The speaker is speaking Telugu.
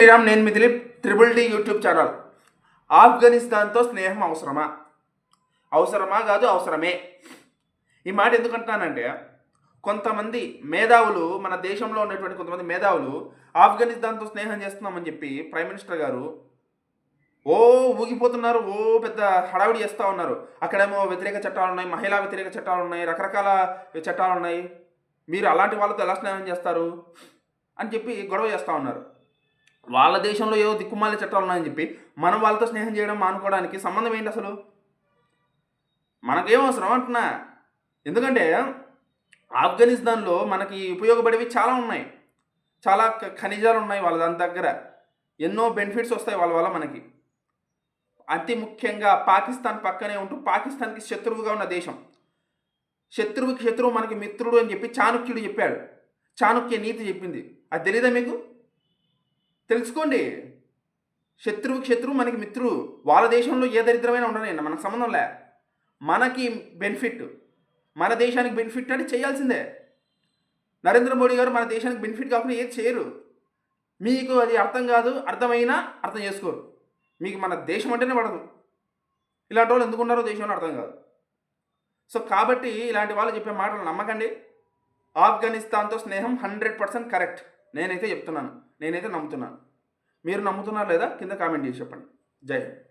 శ్రీరామ్, నేను మీ Dilip, triple D YouTube channel. ఆఫ్ఘనిస్తాన్తో స్నేహం అవసరమా? అవసరమా కాదు, అవసరమే. ఈ మాట ఎందుకంటున్నానంటే, కొంతమంది మేధావులు, మన దేశంలో ఉన్నటువంటి కొంతమంది మేధావులు ఆఫ్ఘనిస్తాన్తో స్నేహం చేస్తున్నామని చెప్పి ప్రైమ్ మినిస్టర్ గారు ఊగిపోతున్నారు. పెద్ద హడావిడి చేస్తూ ఉన్నారు. అక్కడేమో వ్యతిరేక చట్టాలు ఉన్నాయి, మహిళా వ్యతిరేక చట్టాలు ఉన్నాయి, రకరకాల చట్టాలు ఉన్నాయి. మీరు అలాంటి వాళ్ళతో ఎలా స్నేహం చేస్తారు అని చెప్పి గొడవ చేస్తూ ఉన్నారు. వాళ్ళ దేశంలో ఏవో దిక్కుమాలి చట్టాలు ఉన్నాయని చెప్పి మనం వాళ్ళతో స్నేహం చేయడం మానుకోవడానికి సంబంధం ఏంటి అసలు? మనకేం అవసరం అంటున్నా. ఎందుకంటే ఆఫ్ఘనిస్తాన్లో మనకి ఉపయోగపడేవి చాలా ఉన్నాయి. చాలా ఖనిజాలు ఉన్నాయి వాళ్ళ దాని దగ్గర. ఎన్నో బెనిఫిట్స్ వస్తాయి వాళ్ళ వల్ల మనకి. అతి ముఖ్యంగా పాకిస్తాన్ పక్కనే ఉంటూ పాకిస్తాన్కి శత్రువుగా ఉన్న దేశం. శత్రువుకి శత్రువు మనకి మిత్రుడు అని చెప్పి చాణక్యుడు చెప్పాడు. చాణక్య నీతి చెప్పింది. అది తెలీదా మీకు? తెలుసుకోండి. శత్రువుకి శత్రువు మనకి మిత్రుడు. వాళ్ళ దేశంలో ఏ దరిద్రమైనా ఉండనండి, మనకు సంబంధం లే. మనకి బెనిఫిట్, మన దేశానికి బెనిఫిట్ అంటే చేయాల్సిందే. నరేంద్ర మోడీ గారు మన దేశానికి బెనిఫిట్ కాకుండా ఏది చేయరు. మీకు అది అర్థం కాదు, అర్థమైనా అర్థం చేసుకోరు. మీకు మన దేశం అంటేనే పడదు. ఇలాంటి వాళ్ళు ఎందుకున్నారో దేశంలో అర్థం కాదు. సో కాబట్టి ఇలాంటి వాళ్ళు చెప్పే మాటలు నమ్మకండి. ఆఫ్ఘనిస్తాన్తో స్నేహం 100% కరెక్ట్. నేనైతే చెప్తున్నాను, నేనైతే నమ్ముతున్నాను. మీరు నమ్ముతున్నారు లేదా? కింద కామెంట్ చేసి చెప్పండి. జై హింద్.